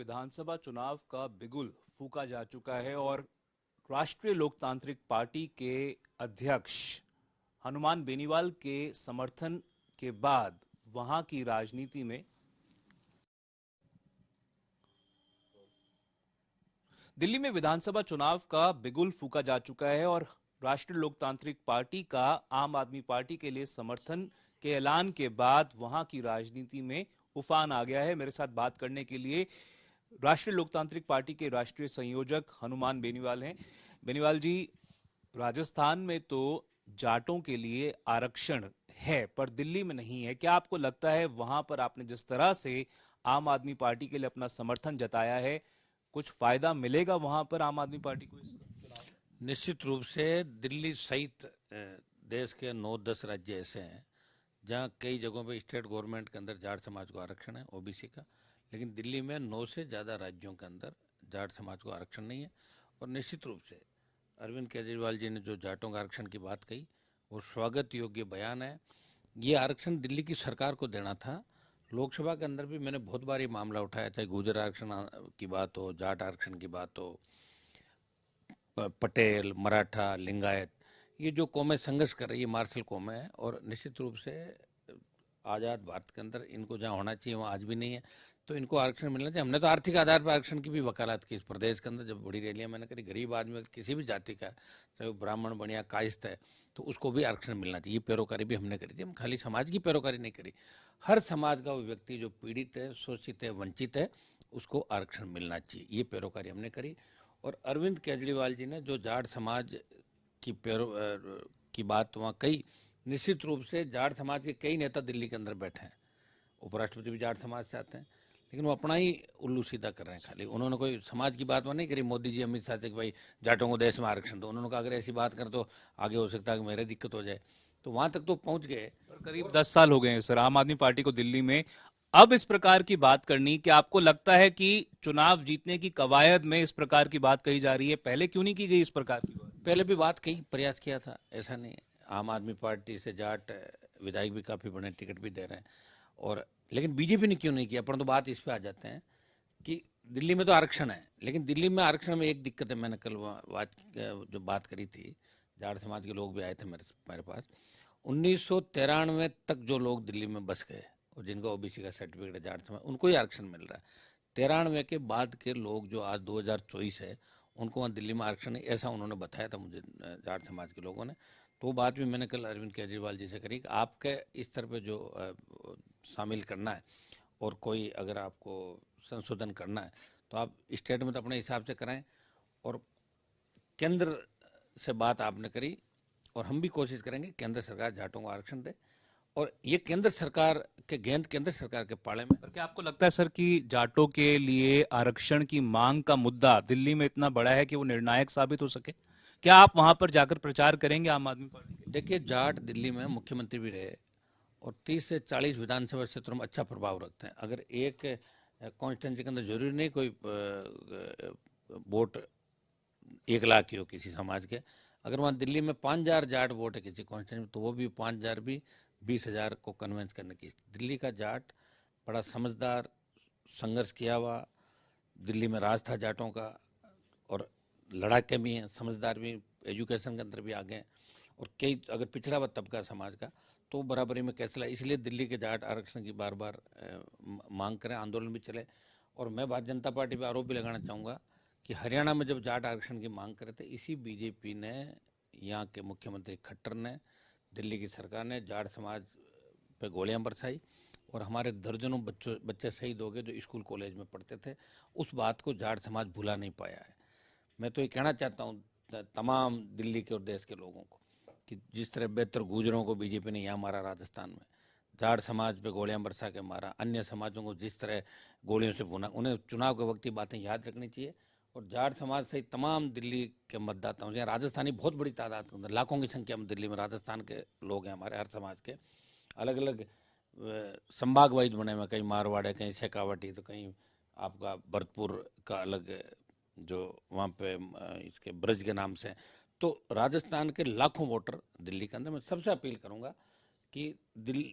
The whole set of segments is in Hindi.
विधानसभा चुनाव का बिगुल फूंका जा चुका है और राष्ट्रीय लोकतांत्रिक पार्टी के अध्यक्ष हनुमान बेनीवाल के समर्थन के बाद वहां की राजनीति में दिल्ली में विधानसभा चुनाव का बिगुल फूंका जा चुका है और राष्ट्रीय लोकतांत्रिक पार्टी का आम आदमी पार्टी के लिए समर्थन के ऐलान के बाद वहां की राजनीति में उफान आ गया है। मेरे साथ बात करने के लिए राष्ट्रीय लोकतांत्रिक पार्टी के राष्ट्रीय संयोजक हनुमान बेनीवाल हैं। बेनीवाल जी, राजस्थान में तो जाटों के लिए आरक्षण है पर दिल्ली में नहीं है। क्या आपको लगता है वहां पर आपने जिस तरह से आम आदमी पार्टी के लिए अपना समर्थन जताया है, कुछ फायदा मिलेगा वहां पर आम आदमी पार्टी को इस चुनाव में? निश्चित रूप से दिल्ली सहित देश के 9-10 राज्य ऐसे हैं जहां कई जगहों पे स्टेट गवर्नमेंट के अंदर जाट समाज को आरक्षण है, ओबीसी का, लेकिन दिल्ली में 9 से ज़्यादा राज्यों के अंदर जाट समाज को आरक्षण नहीं है। और निश्चित रूप से अरविंद केजरीवाल जी ने जो जाटों का आरक्षण की बात कही वो स्वागत योग्य बयान है। ये आरक्षण दिल्ली की सरकार को देना था। लोकसभा के अंदर भी मैंने बहुत बार ये मामला उठाया, चाहे गुर्जर आरक्षण की बात हो, जाट आरक्षण की बात हो, पटेल, मराठा, लिंगायत, ये जो कौमें संघर्ष कर रही है, मार्शल कौमें है, और निश्चित रूप से आज़ाद भारत के अंदर इनको जहाँ होना चाहिए वहाँ आज भी नहीं है, तो इनको आरक्षण मिलना चाहिए। हमने तो आर्थिक आधार पर आरक्षण की भी वकालत की इस प्रदेश के अंदर, जब बड़ी रैलियाँ मैंने करी, गरीब आदमी किसी भी जाति का, चाहे वो ब्राह्मण बनिया कायस्थ है, तो उसको भी आरक्षण मिलना चाहिए। ये पैरोकारी भी हमने करी थी। हम खाली समाज की पैरोकारी नहीं करी, हर समाज का वो व्यक्ति जो पीड़ित है, शोषित है, वंचित है, उसको आरक्षण मिलना चाहिए, ये पैरोकारी हमने करी। और अरविंद केजरीवाल जी ने जो जाट समाज की बात वहाँ कही, निश्चित रूप से जाट समाज के कई नेता दिल्ली के अंदर बैठे हैं, उपराष्ट्रपति भी जाट समाज से आते हैं, लेकिन वो अपना ही उल्लू सीधा कर रहे हैं। खाली उन्होंने कोई समाज की बात वहाँ नहीं करी। मोदी जी अमित शाह से कि भाई जाटों को देश में आरक्षण दो, उन्होंने कहा अगर ऐसी बात कर तो आगे हो सकता है कि मेरे दिक्कत हो जाए, तो वहाँ तक तो पहुँच गए। करीब 10 साल हो गए हैं सर आम आदमी पार्टी को दिल्ली में। अब इस प्रकार की बात करनी, क्या आपको लगता है कि चुनाव जीतने की कवायद में इस प्रकार की बात कही जा रही है? पहले क्यों नहीं की गई इस प्रकार की बात? पहले भी बात कही, प्रयास किया था, ऐसा नहीं। आम आदमी पार्टी से जाट विधायक भी काफ़ी बड़े टिकट भी दे रहे हैं, और लेकिन बीजेपी ने क्यों नहीं किया? परंतु बात इस पे आ जाते हैं कि दिल्ली में तो आरक्षण है, लेकिन दिल्ली में आरक्षण में एक दिक्कत है। मैंने कल जो बात करी थी, जाट समाज के लोग भी आए थे मेरे पास। 1993 तक जो लोग दिल्ली में बस गए और जिनका ओबीसी का सर्टिफिकेट है, जाट समाज, उनको ही आरक्षण मिल रहा है। 93 के बाद के लोग जो आज 2024 है, उनको वहाँ दिल्ली में आरक्षण है, ऐसा उन्होंने बताया था मुझे, जाट समाज के लोगों ने। तो वो बात भी मैंने कल अरविंद केजरीवाल जी से करी कि आपके इस तरह पे जो शामिल करना है और कोई अगर आपको संशोधन करना है तो आप स्टेट में तो अपने हिसाब से कराएं, और केंद्र से बात आपने करी, और हम भी कोशिश करेंगे केंद्र सरकार जाटों को आरक्षण दे, और ये केंद्र सरकार के गेंद केंद्र सरकार के पाले में। पर क्या आपको लगता है सर कि जाटों के लिए आरक्षण की मांग का मुद्दा दिल्ली में इतना बड़ा है कि वो निर्णायक साबित हो सके? क्या आप वहां पर जाकर प्रचार करेंगे आम आदमी पार्टी के? देखिए, जाट दिल्ली में मुख्यमंत्री भी रहे और 30 से 40 विधानसभा क्षेत्रों में अच्छा प्रभाव रखते हैं। अगर एक कॉन्स्टिट्यूंसी के अंदर जरूरी नहीं कोई वोट 1 लाख की हो किसी समाज के, अगर वहाँ दिल्ली में 5,000 जाट वोट है किसी कॉन्स्टिट्यूंसी में, तो वो भी 5,000 भी 20,000 को कन्वेंस करने की। दिल्ली का जाट बड़ा समझदार, संघर्ष किया हुआ, दिल्ली में राज था जाटों का, और लड़ाके भी हैं, समझदार भी, एजुकेशन के अंदर भी आगे हैं, और कई अगर पिछड़ा हुआ तबका समाज का तो बराबरी में कैसे लाए। इसलिए दिल्ली के जाट आरक्षण की बार बार मांग करें, आंदोलन भी चले। और मैं भारतीय जनता पार्टी पर आरोप भी लगाना चाहूँगा कि हरियाणा में जब जाट आरक्षण की मांग करे थे, इसी बीजेपी ने, यहाँ के मुख्यमंत्री खट्टर ने, दिल्ली की सरकार ने जाट समाज पे गोलियां बरसाई, और हमारे दर्जनों बच्चे शहीद हो गए जो स्कूल कॉलेज में पढ़ते थे। उस बात को जाट समाज भुला नहीं पाया है। मैं तो ये कहना चाहता हूँ तमाम दिल्ली के और देश के लोगों को कि जिस तरह बेहतर गुजरों को बीजेपी ने यहाँ मारा राजस्थान में, जाट समाज पे गोलियां बरसा के मारा, अन्य समाजों को जिस तरह गोलियों से भुना, उन्हें चुनाव के वक्त ये बातें याद रखनी चाहिए। और जाट समाज सहित तमाम दिल्ली के मतदाताओं से, राजस्थानी बहुत बड़ी तादाद के अंदर, लाखों की संख्या में दिल्ली में राजस्थान के लोग हैं हमारे, हर समाज के, अलग अलग संभाग वाइज बने हुए, कहीं मारवाड़ है, कहीं शेखावटी, तो कहीं आपका भरतपुर का अलग जो वहाँ पे इसके ब्रज के नाम से। तो राजस्थान के लाखों वोटर दिल्ली के अंदर, मैं सबसे अपील करूँगा कि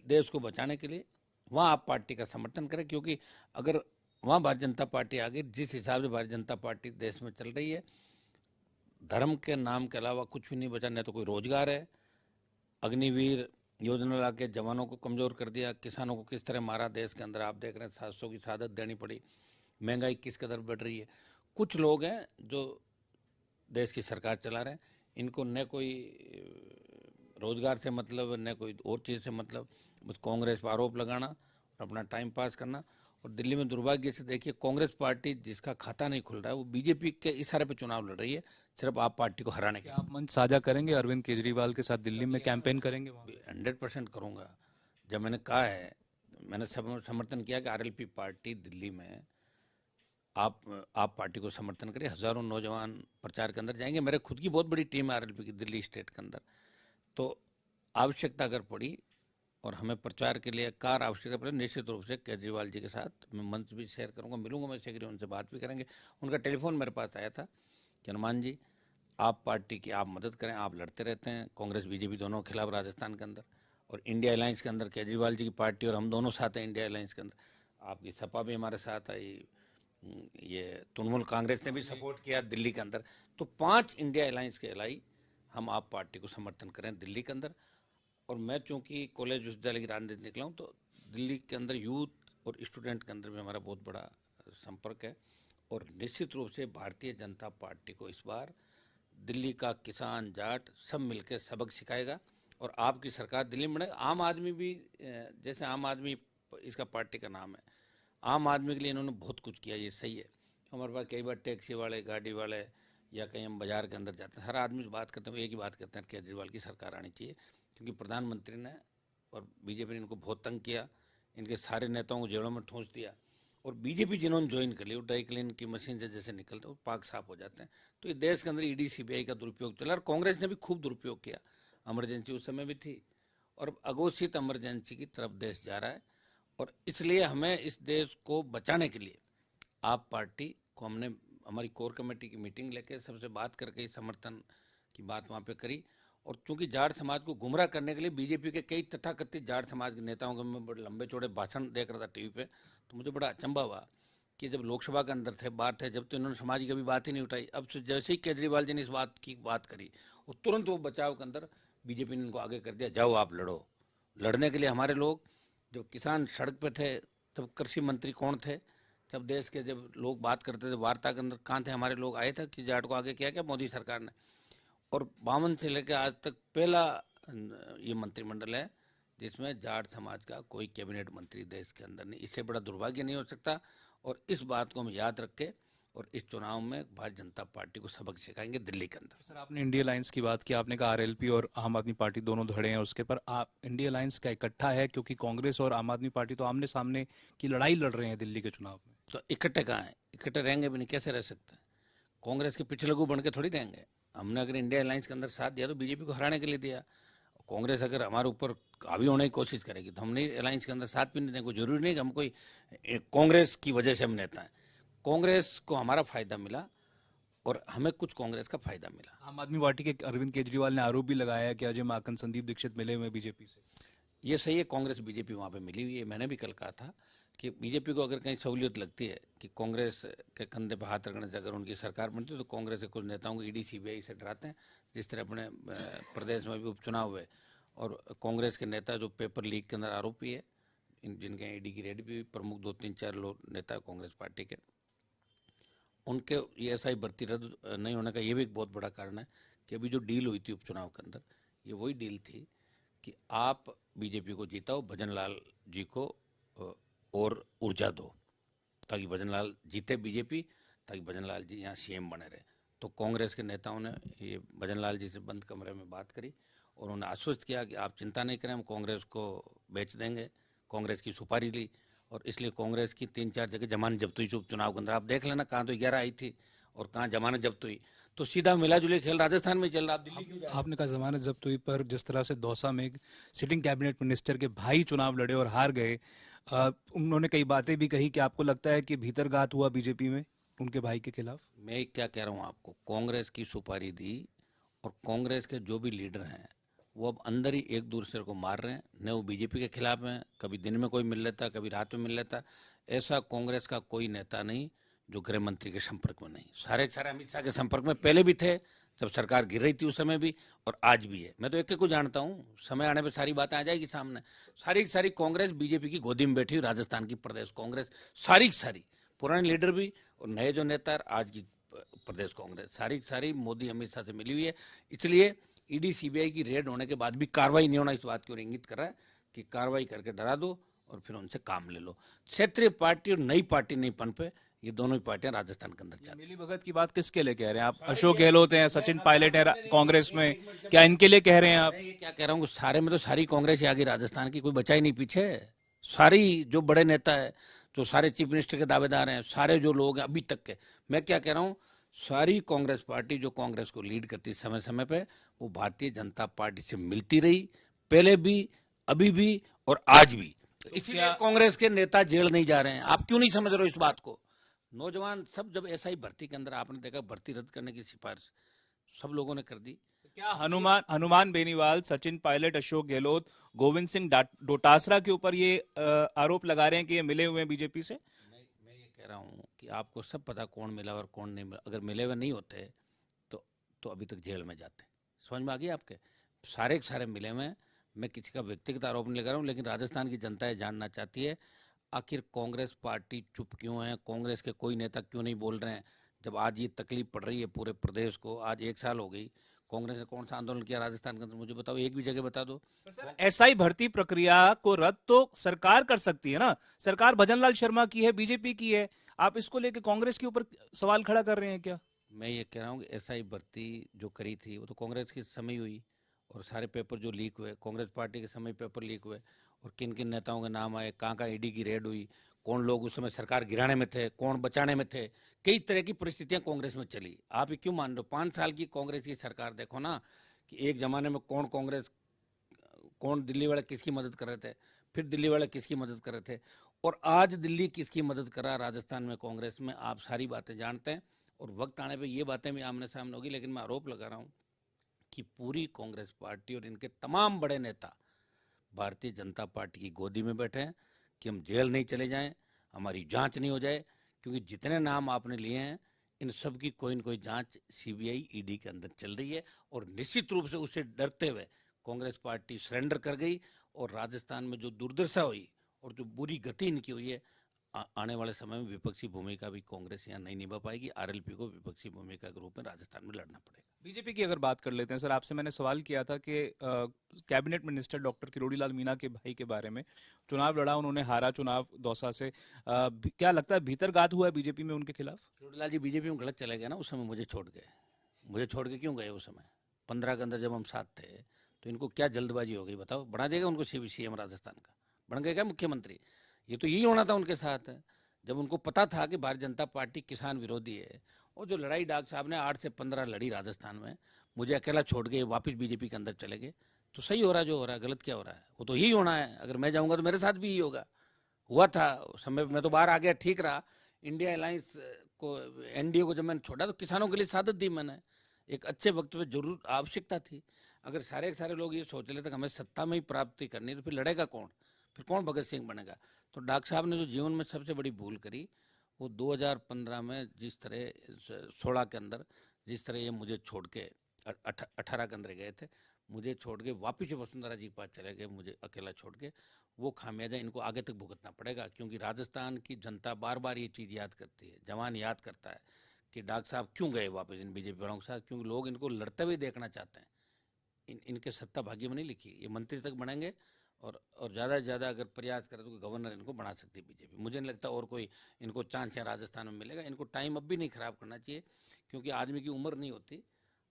देश को बचाने के लिए वहाँ आप पार्टी का समर्थन करें, क्योंकि अगर वहाँ भारतीय जनता पार्टी आ गई। जिस हिसाब से भारतीय जनता पार्टी देश में चल रही है, धर्म के नाम के अलावा कुछ भी नहीं बचा। न तो कोई रोजगार है, अग्निवीर योजना ला के जवानों को कमजोर कर दिया, किसानों को किस तरह मारा देश के अंदर आप देख रहे हैं, 700 की शहादत देनी पड़ी, महंगाई किस कदर बढ़ रही है। कुछ लोग हैं जो देश की सरकार चला रहे हैं, इनको न कोई रोजगार से मतलब, न कोई और चीज़ से मतलब, बस कांग्रेस पर आरोप लगाना और अपना टाइम पास करना। और दिल्ली में दुर्भाग्य से देखिए, कांग्रेस पार्टी जिसका खाता नहीं खुल रहा है वो बीजेपी के इशारे पे चुनाव लड़ रही है, सिर्फ आप पार्टी को हराने के क्या लिए। आप मंच साझा करेंगे अरविंद केजरीवाल के साथ, दिल्ली में कैंपेन करेंगे वहाँ पे? 100% करूँगा। जब मैंने कहा है, मैंने समर्थन किया कि आरएलपी पार्टी दिल्ली में आप पार्टी को समर्थन करिए। हज़ारों नौजवान प्रचार के अंदर जाएंगे। मेरे खुद की बहुत बड़ी टीम है आरएलपी की दिल्ली स्टेट के अंदर। तो आवश्यकता अगर पड़ी और हमें प्रचार के लिए कार आवश्यकता पड़े, निश्चित रूप से केजरीवाल जी के साथ मैं मंच भी शेयर करूंगा, मिलूंगा मैं शीघ्र, उनसे बात भी करेंगे। उनका टेलीफोन मेरे पास आया था कि हनुमान जी, आप पार्टी की आप मदद करें, आप लड़ते रहते हैं कांग्रेस बीजेपी दोनों के खिलाफ राजस्थान के अंदर, और इंडिया अलायंस के अंदर केजरीवाल जी की पार्टी और हम दोनों साथ हैं इंडिया अलायंस के अंदर। आपकी सपा भी हमारे साथ आई, ये तृणमूल कांग्रेस ने भी सपोर्ट किया दिल्ली के अंदर। तो 5 इंडिया अलायंस के अलाई हम आप पार्टी को समर्थन करें दिल्ली के अंदर। और मैं चूंकि कॉलेज विश्वविद्यालय की राजनीति निकला हूँ, तो दिल्ली के अंदर यूथ और स्टूडेंट के अंदर भी हमारा बहुत बड़ा संपर्क है। और निश्चित रूप से भारतीय जनता पार्टी को इस बार दिल्ली का किसान जाट सब मिलकर सबक सिखाएगा और आपकी सरकार दिल्ली में बनेगा। आम आदमी भी, जैसे आम आदमी इसका पार्टी का नाम है, आम आदमी के लिए इन्होंने बहुत कुछ किया, ये सही है। हमारे पास कई बार टैक्सी वाले, गाड़ी वाले, या कहीं हम बाजार के अंदर जाते हैं, हर आदमी से बात करते हैं, एक ही बात करते हैं, केजरीवाल की सरकार आनी चाहिए। क्योंकि प्रधानमंत्री ने और बीजेपी ने इनको बहुत तंग किया, इनके सारे नेताओं को जेलों में ठूंस दिया। और बीजेपी जिन्होंने ज्वाइन कर ली, वो ड्राई क्लीन की मशीन से जैसे निकलते वो पाक साफ हो जाते हैं। तो ये देश के अंदर ईडी सीबीआई का दुरुपयोग चला, और कांग्रेस ने भी खूब दुरुपयोग किया। इमरजेंसी उस समय भी थी, और अघोषित इमरजेंसी की तरफ देश जा रहा है। और इसलिए हमें इस देश को बचाने के लिए आप पार्टी को हमने हमारी कोर कमेटी की मीटिंग लेके सबसे बात करके समर्थन की बात वहाँ पे करी। और चूंकि जाट समाज को गुमराह करने के लिए बीजेपी के कई तथाकथित जाट समाज के नेताओं के मैं बड़े लंबे चौड़े भाषण देख रहा था टीवी पे, तो मुझे बड़ा अचंभा हुआ कि जब लोकसभा के अंदर थे, बाहर थे, जब तो इन्होंने समाज की कभी बात ही नहीं उठाई। अब से जैसे ही केजरीवाल जी ने इस बात की बात करी, और तुरंत वो बचाव के अंदर बीजेपी ने इनको आगे कर दिया, जाओ आप लड़ो। लड़ने के लिए हमारे लोग, जब किसान सड़क पे थे तब कृषि मंत्री कौन थे, तब देश के जब लोग बात करते थे वार्ता के अंदर कहाँ थे हमारे लोग, आए थे कि जाट को आगे किया क्या मोदी सरकार ने। और 52 से लेकर आज तक पहला ये मंत्रिमंडल है जिसमें जाट समाज का कोई कैबिनेट मंत्री देश के अंदर नहीं। इससे बड़ा दुर्भाग्य नहीं हो सकता। और इस बात को हम याद रख के और इस चुनाव में भारतीय जनता पार्टी को सबक सिखाएंगे दिल्ली के अंदर। सर, आपने इंडिया अलायंस की बात की, आपने कहा आरएलपी और आम आदमी पार्टी दोनों धड़े हैं उसके पर, आप इंडिया अलायंस क्या इकट्ठा है? क्योंकि कांग्रेस और आम आदमी पार्टी तो आमने सामने की लड़ाई लड़ रहे हैं दिल्ली के चुनाव में। तो इकट्ठे कहाँ हैं? इकट्ठे रहेंगे भी नहीं, कैसे रह सकते हैं? कांग्रेस के पिछले लघु बन के थोड़ी रहेंगे। हमने अगर इंडिया अलायंस के अंदर साथ दिया तो बीजेपी को हराने के लिए दिया। कांग्रेस अगर हमारे ऊपर हावी होने की कोशिश करेगी तो हमने अलायंस के अंदर साथ भी नहीं देंगे। कोई जरूरी नहीं कि हम कोई कांग्रेस की वजह से हम नेता हैं। कांग्रेस को हमारा फायदा मिला और हमें कुछ कांग्रेस का फायदा मिला। आम आदमी पार्टी के अरविंद केजरीवाल ने आरोप भी लगाया है कि अजय माकन, संदीप दीक्षित मिले हुए बीजेपी से। ये सही है, कांग्रेस बीजेपी वहाँ पे मिली हुई है। मैंने भी कल कहा था कि बीजेपी को अगर कहीं सहूलियत लगती है कि कांग्रेस के कंधे पर हाथ रखने से अगर उनकी सरकार बनती है, तो कांग्रेस के कुछ नेताओं को ईडी सीबीआई से डराते हैं। जिस तरह अपने प्रदेश में भी उपचुनाव हुए और कांग्रेस के नेता जो पेपर लीक के अंदर आरोपी है, जिनके ईडी की रेड भी हुई, प्रमुख 2-3-4 लोग नेता कांग्रेस पार्टी के, उनके ये एसआई भर्ती रद्द नहीं होने का ये भी एक बहुत बड़ा कारण है कि अभी जो डील हुई थी उपचुनाव के अंदर, ये वही डील थी कि आप बीजेपी को जीताओ, भजन लाल जी को और ऊर्जा दो, ताकि भजन लाल जीते बीजेपी, ताकि भजन लाल जी यहाँ सीएम बने रहे। तो कांग्रेस के नेताओं ने ये भजन लाल जी से बंद कमरे में बात करी और उन्होंने आश्वस्त किया कि आप चिंता नहीं करें, हम कांग्रेस को बेच देंगे। कांग्रेस की सुपारी ली और इसलिए कांग्रेस की 3-4 जगह जमानत जब्त हुई उपचुनाव के अंदर। आप देख लेना, कहाँ तो 11 आई थी और कहाँ जमानत जब्त हुई। तो सीधा मिला जुले खेल राजस्थान में चल रहा। आप दिल्ली क्यों जा रहे हैं? आपने कहा जमानत जब्त हुई, पर जिस तरह से दौसा में एक सिटिंग कैबिनेट मिनिस्टर के भाई चुनाव लड़े और हार गए, उन्होंने कई बातें भी कही कि आपको लगता है कि भीतरघात हुआ बीजेपी में उनके भाई के खिलाफ। मैं क्या कह रहा हूँ आपको, कांग्रेस की सुपारी दी और कांग्रेस के जो भी लीडर हैं वो अब अंदर ही एक दूसरे को मार रहे हैं। न वो बीजेपी के खिलाफ हैं, कभी दिन में कोई मिल लेता, कभी रात में मिल लेता। ऐसा कांग्रेस का कोई नेता नहीं जो गृह मंत्री के संपर्क में नहीं। सारे के सारे अमित शाह के संपर्क में पहले भी थे, जब सरकार गिर रही थी उस समय भी, और आज भी है। मैं तो एक एक को जानता हूँ, समय आने पे सारी बातें आ जाएगी सामने। सारी की सारी कांग्रेस बीजेपी की गोदी में बैठी हुई, राजस्थान की प्रदेश कांग्रेस सारी की सारी, पुराने लीडर भी और नए जो नेता आज की प्रदेश कांग्रेस सारी की सारी मोदी अमित शाह से मिली हुई है। इसलिए ईडी सीबीआई की रेड होने के बाद भी कार्रवाई नहीं होना इस बात की ओर इंगित कर रहा है कि कार्रवाई करके डरा दो और फिर उनसे काम ले लो। क्षेत्रीय पार्टी और नई पार्टी नहीं पनपे, ये दोनों ही पार्टियां राजस्थान के अंदर चाहती हैं। मिली भगत की बात किसके लिए कह रहे हैं आप? अशोक गहलोत हैं, सचिन पायलट है कांग्रेस में, क्या इनके लिए कह रहे हैं आप? मैं ये क्या कह रहा हूँ, सारे में तो सारी कांग्रेस ही आ गई राजस्थान की, कोई बचा ही नहीं पीछे। सारी जो बड़े नेता है, जो सारे चीफ मिनिस्टर के दावेदार हैं, सारे जो लोग हैं अभी तक के, मैं क्या कह रहा हूँ, सारी कांग्रेस पार्टी जो कांग्रेस को लीड करती समय समय पे, वो भारतीय जनता पार्टी से मिलती रही, पहले भी, अभी भी और आज भी। इसलिए कांग्रेस के नेता जेल नहीं जा रहे हैं। आप क्यों नहीं समझ रहे हो इस बात को? नौजवान सब जब एसआई भर्ती के अंदर आपने देखा, भर्ती रद्द करने की सिफारिश सब लोगों ने कर दी। क्या हनुमान बेनीवाल, सचिन पायलट, अशोक गहलोत, गोविंद सिंह डोटासरा के ऊपर ये आरोप लगा रहे हैं कि ये मिले हुए हैं बीजेपी से? मैं ये कह रहा हूँ कि आपको सब पता कौन मिला और कौन नहीं मिला। अगर मिले हुए नहीं होते तो अभी तक जेल में जाते। समझ में आ गई आपके? सारे के सारे मिले हुए हैं। मैं किसी का व्यक्तिगत आरोप नहीं लगा रहा हूँ, लेकिन राजस्थान की जनता ये जानना चाहती है आखिर कांग्रेस पार्टी चुप क्यों है, कांग्रेस के कोई नेता क्यों नहीं बोल रहे हैं। जब आज ये तकलीफ पड़ रही है पूरे प्रदेश को, आज 1 साल हो गई, कांग्रेस ने कौन सा आंदोलन किया राजस्थान के अंदर? मुझे बताओ, एक भी जगह बता दो। एसआई भर्ती प्रक्रिया को रद्द तो सरकार कर सकती है ना? सरकार भजनलाल शर्मा की है, बीजेपी की है, आप इसको लेके कांग्रेस के ऊपर सवाल खड़ा कर रहे हैं क्या? मैं ये कह रहा हूँ कि एसआई भर्ती जो करी थी वो तो कांग्रेस के समय हुई, और सारे पेपर जो लीक हुए कांग्रेस पार्टी के समय पेपर लीक हुए, और किन किन नेताओं के नाम आए, कहाँ कहाँ ईडी की रेड हुई, कौन लोग उस समय सरकार गिराने में थे, कौन बचाने में थे, कई तरह की परिस्थितियां कांग्रेस में चली। आप ये क्यों मान रहे हो? 5 साल की कांग्रेस की सरकार देखो ना, कि एक जमाने में कौन दिल्ली वाले किसकी मदद कर रहे थे, फिर दिल्ली वाले किसकी मदद कर रहे थे, और आज दिल्ली किसकी मदद कर रहा है राजस्थान में कांग्रेस में। आप सारी बातें जानते हैं, और वक्त आने पे ये बातें भी आमने सामने होगी। लेकिन मैं आरोप लगा रहा हूँ कि पूरी कांग्रेस पार्टी और इनके तमाम बड़े नेता भारतीय जनता पार्टी की गोदी में बैठे हैं कि हम जेल नहीं चले जाएं, हमारी जांच नहीं हो जाए, क्योंकि जितने नाम आपने लिए हैं इन सब की कोई न कोई जांच सीबीआई ईडी के अंदर चल रही है। और निश्चित रूप से उससे डरते हुए कांग्रेस पार्टी सरेंडर कर गई, और राजस्थान में जो दुर्दशा हुई और जो बुरी गति इनकी हुई है, आने वाले समय में विपक्षी भूमिका भी कांग्रेस यहाँ नहीं निभा पाएगी। आरएलपी को विपक्षी भूमिका के रूप में राजस्थान में लड़ना पड़ेगा। बीजेपी की अगर बात कर लेते हैं सर, आपसे मैंने सवाल किया था कि cabinet minister doctor Kirodilal Meena के भाई के बारे में, चुनाव लड़ा, उन्होंने हारा चुनाव दौसा से, क्या लगता है भीतरघात हुआ है बीजेपी में उनके खिलाफ? किरोड़ीलाल जी बीजेपी में गलत चले गए ना, उस समय मुझे छोड़ गए। मुझे छोड़ के क्यों गए उस समय? 15 के अंदर जब हम साथ थे, तो इनको क्या जल्दबाजी हो गई बताओ? बना देगा उनको सीएम राजस्थान का? बन गए क्या मुख्यमंत्री? ये तो यही होना था उनके साथ। जब उनको पता था कि भारतीय जनता पार्टी किसान विरोधी है, और जो लड़ाई डॉक्टर साहब ने 8 से 15 लड़ी राजस्थान में, मुझे अकेला छोड़ के वापस बीजेपी के अंदर चले गए, तो सही हो रहा है जो हो रहा है? गलत क्या हो रहा है? वो तो यही होना है। अगर मैं जाऊंगा तो मेरे साथ भी यही होगा। हुआ था समय, मैं तो बाहर आ गया, ठीक रहा। इंडिया अलायंस को, एनडीए को जब मैंने छोड़ा तो किसानों के लिए सादत दी मैंने, एक अच्छे वक्त पे जरूर आवश्यकता थी। अगर सारे के सारे लोग ये सोच लेते कि हमें सत्ता में ही प्राप्ति करनी, तो फिर लड़ेगा कौन? फिर कौन भगत सिंह बनेगा? तो डॉक्टर साहब ने जो जीवन में सबसे बड़ी भूल करी, वो 2015 में जिस तरह 16 के अंदर जिस तरह ये मुझे छोड़ के 18 के अंदर गए थे, मुझे छोड़ के वापिस वसुंधरा जी के पास चले गए, मुझे अकेला छोड़ के। वो खामियाजा इनको आगे तक भुगतना पड़ेगा, क्योंकि राजस्थान की जनता बार बार ये चीज़ याद करती है, जवान याद करता है कि डॉक्टर साहब क्यों गए वापस इन बीजेपी वालों के साथ, क्योंकि लोग इनको लड़ते हुए देखना चाहते हैं। इनके सत्ता भाग्य में नहीं लिखी। ये मंत्री तक बनेंगे, और ज़्यादा से ज़्यादा अगर प्रयास करे तो गवर्नर इनको बना सकती है बीजेपी। मुझे नहीं लगता और कोई इनको चांस है राजस्थान में मिलेगा। इनको टाइम अब भी नहीं खराब करना चाहिए, क्योंकि आदमी की उम्र नहीं होती।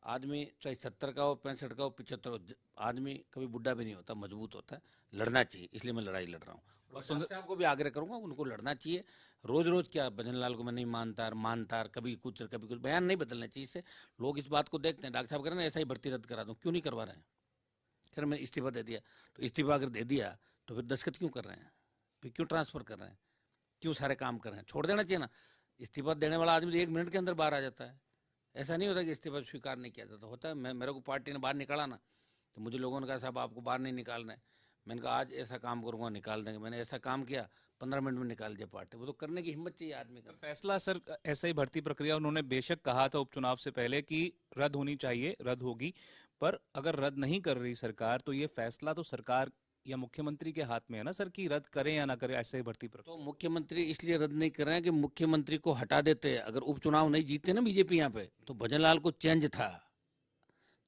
आदमी चाहे 70 का हो, 65 का हो, 75 हो, आदमी कभी बुढ़ा भी नहीं होता, मजबूत होता है। लड़ना चाहिए, इसलिए मैं लड़ाई लड़ रहा हूँ। और साहब को भी आग्रह करूंगा, उनको लड़ना चाहिए। रोज रोज क्या भजनलाल को मैं नहीं मानता, कभी कुछ बयान नहीं बदलना चाहिए। इससे लोग इस बात को देखते हैं, डॉक्टर साहब कह रहे हैं ऐसा ही भर्ती रद्द करा दूं, क्यों नहीं करवा रहे हैं? फिर मैं इस्तीफा दे दिया, तो इस्तीफा अगर दे दिया तो फिर दस्तखत क्यों कर रहे हैं? फिर क्यों ट्रांसफर कर रहे हैं? क्यों सारे काम कर रहे हैं? छोड़ देना चाहिए ना। इस्तीफा देने वाला आदमी तो 1 मिनट के अंदर बाहर आ जाता है। ऐसा नहीं होता कि इस्तीफा स्वीकार नहीं किया जाता, होता है। मेरे को पार्टी ने बाहर निकाला ना, तो तो मुझे लोगों ने कहा साहब आपको बाहर नहीं निकालना है। मैंने कहा आज ऐसा काम करूंगा निकाल देंगे। मैंने ऐसा काम किया, 15 मिनट में निकाल दिया पार्टी। वो तो करने की हिम्मत चाहिए आदमी का। फैसला सर ऐसा ही भर्ती प्रक्रिया उन्होंने बेशक कहा था उपचुनाव से पहले कि रद्द होनी चाहिए, रद्द होगी, पर अगर रद्द नहीं कर रही सरकार तो ये फैसला तो सरकार या मुख्यमंत्री के हाथ में है ना सर, कि रद्द करें या ना करें ऐसे ही भर्ती तो प्रक्रिया। मुख्यमंत्री इसलिए रद्द नहीं कर रहे हैं कि मुख्यमंत्री को हटा देते। अगर उपचुनाव नहीं जीते ना बीजेपी यहाँ पे, तो भजनलाल को चेंज था।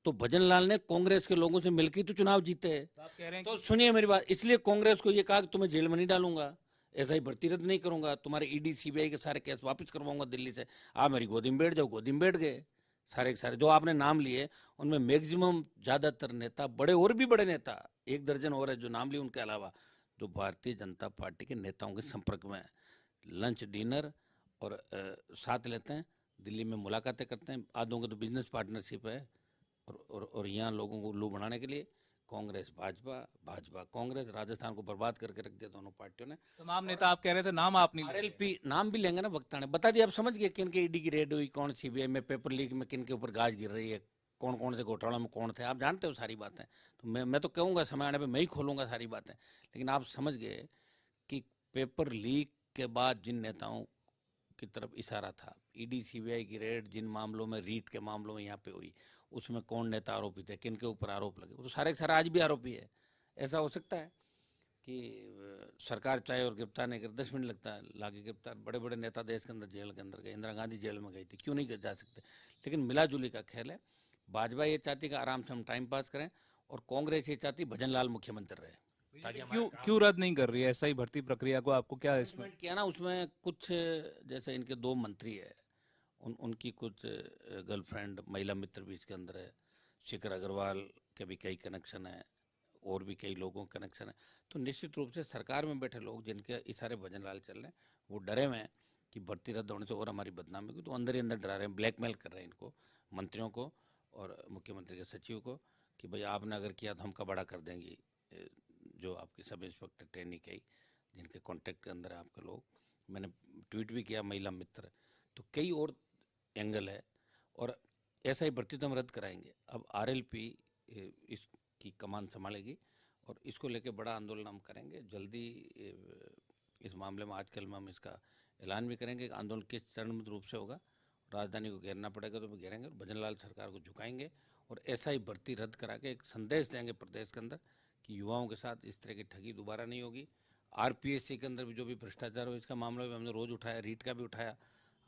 तो भजनलाल ने कांग्रेस के लोगों से मिलकर तो चुनाव जीते। तो आप कह रहे हैं तो सुनिए मेरी बात, इसलिए कांग्रेस को ये कहा कि तुम्हें जेल में नहीं डालूंगा, ऐसा ही भर्ती रद्द नहीं करूंगा, तुम्हारे ईडी सीबीआई के सारे केस वापस करवाऊंगा दिल्ली से, आप मेरी गोदी में बैठ जाओ। गोदी में बैठ गए सारे के सारे जो आपने नाम लिए, उनमें मैक्सिमम ज्यादातर नेता, बड़े और भी बड़े नेता, 1 दर्जन और है जो नाम लिए, उनके अलावा जो भारतीय जनता पार्टी के नेताओं के संपर्क में है, लंच डिनर और साथ लेते हैं, दिल्ली में मुलाकातें करते हैं, आधों के तो बिजनेस पार्टनरशिप है। और यहाँ लोगों को उल्लू बनाने के लिए कांग्रेस भाजपा, भाजपा कांग्रेस, राजस्थान को बर्बाद करके रख दिया दोनों पार्टियों ने। तमाम नेता आप कह रहे थे, नाम आप नहीं ले रहे। आरएलपी नाम भी लेंगे ना वक्त आने, बता दिया। आप समझ गए किन के ईडी की रेड हुई, कौन सीबीआई में, पेपर लीक में किन के ऊपर गाज गिर रही है, कौन कौन से घोटालों में कौन थे, आप जानते हो सारी बातें। तो मैं तो कहूँगा समय आने पर मैं ही खोलूंगा सारी बातें। लेकिन आप समझ गए कि पेपर लीक के बाद जिन नेताओं की तरफ इशारा था, ईडी सीबीआई की रेड जिन मामलों में, रीट के मामलों में यहाँ पे हुई, उसमें कौन नेता आरोपित है, किन के ऊपर आरोप लगे, वो तो सारे के सारे आज भी आरोपी है। ऐसा हो सकता है कि सरकार चाहे और गिरफ्तार नहीं कर, 10 मिनट लगता है लाके गिरफ्तार। बड़े बड़े नेता देश के अंदर जेल के अंदर गए, इंदिरा गांधी जेल में गई थी, क्यों नहीं जा सकते। लेकिन मिलाजुली का खेल है। भाजपा ये चाहती कि आराम से हम टाइम पास करें, और कांग्रेस ये चाहती भजनलाल मुख्यमंत्री रहे। क्यों क्यों रद्द नहीं कर रही है ऐसा ही भर्ती प्रक्रिया को, आपको क्या है इसमें? किया ना, उसमें कुछ जैसे इनके 2 मंत्री है, उनकी कुछ गर्लफ्रेंड, महिला मित्र भी इसके अंदर है, शिखर अग्रवाल के भी कई कनेक्शन है, और भी कई लोगों के कनेक्शन है। तो निश्चित रूप से सरकार में बैठे लोग जिनके इशारे भजनलाल चल रहे हैं, वो डरे हुए हैं कि भर्ती रद्द होने से और हमारी बदनामी होगी, तो अंदर ही अंदर डरा रहे हैं, ब्लैकमेल कर रहे हैं इनको, मंत्रियों को और मुख्यमंत्री के सचिव को, कि भाई आपने अगर किया तो हम कबाड़ा कर देंगे। जो आपकी सब इंस्पेक्टर ट्रेनी कई, जिनके कॉन्टेक्ट के अंदर है आपके लोग, मैंने ट्वीट भी किया, महिला मित्र, तो कई और एंगल है। और ऐसा ही भर्ती तो हम रद्द कराएंगे। अब आरएलपी इसकी कमान संभालेगी, और इसको लेके बड़ा आंदोलन हम करेंगे जल्दी। इस मामले में आजकल में हम इसका ऐलान भी करेंगे। आंदोलन किस चरणबद्ध रूप से होगा, राजधानी को घेरना पड़ेगा तो घेरेंगे, और भजनलाल सरकार को झुकाएंगे, और ऐसा ही भर्ती रद्द करा के एक संदेश देंगे प्रदेश के अंदर कि युवाओं के साथ इस तरह की ठगी दोबारा नहीं होगी। आरपीएससी के अंदर भी जो भी भ्रष्टाचार हो, इसका मामला भी हमने रोज उठाया, रीट का भी उठाया।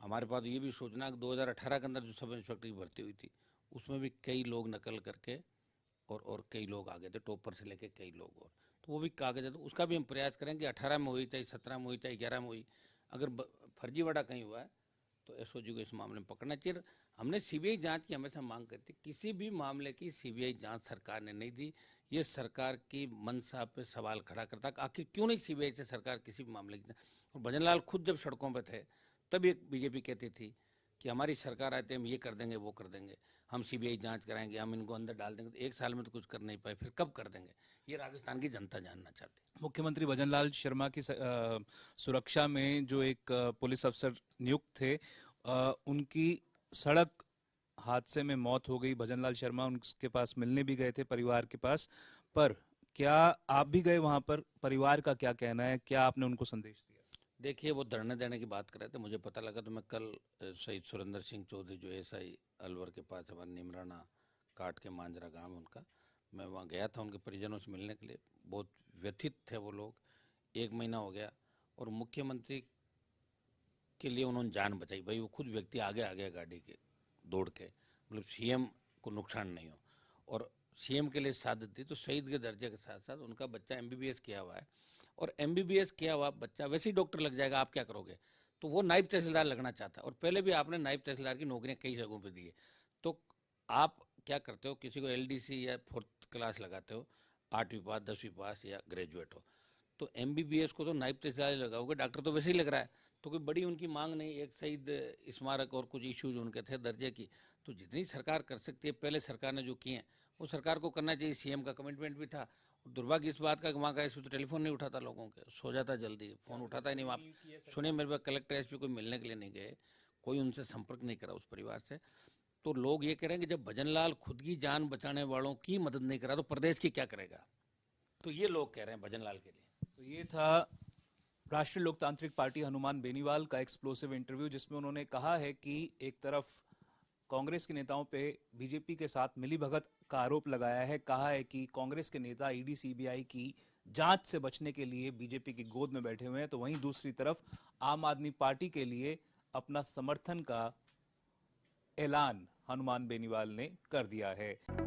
हमारे पास ये भी सूचना कि 2018 के अंदर जो सब इंस्पेक्टर की भर्ती हुई थी, उसमें भी कई लोग नकल करके और कई लोग आ गए थे, टॉपर से लेके कई लोग, और तो वो भी कागज है। तो उसका भी हम प्रयास करें कि 18 में हुई, चाहे 17 में हुई, चाहे 11 में हुई, अगर फर्जीवाड़ा कहीं हुआ है तो एसओजी को इस मामले में पकड़ना चाहिए। हमने सीबीआई जांच की हमेशा मांग करती, किसी भी मामले की सीबीआई जांच सरकार ने नहीं दी। ये सरकार की मंशा पे सवाल खड़ा करता, आखिर क्यों नहीं सीबीआई से सरकार किसी भी मामले की। और भजनलाल खुद जब सड़कों पे थे, तब एक बीजेपी कहती थी कि हमारी सरकार आते हम ये कर देंगे, वो कर देंगे, हम सीबीआई जांच कराएंगे, हम इनको अंदर डाल देंगे। तो 1 साल में तो कुछ कर नहीं पाए, फिर कब कर देंगे, ये राजस्थान की जनता जानना चाहती है। मुख्यमंत्री भजनलाल शर्मा की सुरक्षा में जो एक पुलिस अफसर नियुक्त थे, उनकी सड़क हादसे में मौत हो गई। भजनलाल शर्मा उनके पास मिलने भी गए थे, परिवार के पास, पर क्या आप भी गए वहां पर? परिवार का क्या कहना है, क्या आपने उनको संदेश दिया? देखिए, वो धरने देने की बात कर रहे थे, मुझे पता लगा तो मैं कल शहीद सुरेंद्र सिंह चौधरी जो एसआई अलवर के पास हमारे निमराना काट के मांजरा गांव है उनका, मैं वहाँ गया था उनके परिजनों से मिलने के लिए। बहुत व्यथित थे वो लोग। 1 महीना हो गया, और मुख्यमंत्री के लिए उन्होंने जान बचाई। भाई वो खुद व्यक्ति आगे आ गया गाड़ी के दौड़ के, मतलब सीएम को नुकसान नहीं हो, और सीएम के लिए शहादत दी। तो शहीद के दर्जे के साथ साथ उनका बच्चा एमबीबीएस किया हुआ है, और एमबीबीएस किया हुआ बच्चा वैसे ही डॉक्टर लग जाएगा, आप क्या करोगे। तो वो नायब तहसीलदार लगना चाहता है, और पहले भी आपने नायब तहसीलदार की नौकरियां कई जगहों पर दी है। तो आप क्या करते हो, किसी को एलडीसी या 4th क्लास लगाते हो, 8वीं पास, 10वीं पास या ग्रेजुएट हो, तो एमबीबीएस को तो नायब तहसीलदार लगाओगे, डॉक्टर तो वैसे ही लग रहा है। तो कोई बड़ी उनकी मांग नहीं, एक शहीद स्मारक और कुछ इश्यूज उनके थे दर्जे की। तो जितनी सरकार कर सकती है, पहले सरकार ने जो किए हैं वो सरकार को करना चाहिए। सीएम का कमिटमेंट भी था। और दुर्भाग्य इस बात का कि वहाँ का एसपी तो टेलीफोन नहीं उठाता, लोगों के सो जाता जल्दी, फोन उठाता ही नहीं। वहाँ सुनिए मेरे पास, कलेक्टर एसपी कोई मिलने के लिए नहीं गए, कोई उनसे संपर्क नहीं करा उस परिवार से। तो लोग ये कह रहे हैं कि जब भजनलाल खुद की जान बचाने वालों की मदद नहीं करा तो प्रदेश की क्या करेगा। तो ये लोग कह रहे हैं भजनलाल के लिए। तो ये था राष्ट्रीय लोकतांत्रिक पार्टी हनुमान बेनीवाल का एक्सप्लोसिव इंटरव्यू, जिसमें उन्होंने कहा है कि एक तरफ कांग्रेस के नेताओं पे बीजेपी के साथ मिलीभगत का आरोप लगाया है, कहा है कि कांग्रेस के नेता ईडी सीबीआई की जांच से बचने के लिए बीजेपी की गोद में बैठे हुए हैं, तो वहीं दूसरी तरफ आम आदमी पार्टी के लिए अपना समर्थन का ऐलान हनुमान बेनीवाल ने कर दिया है।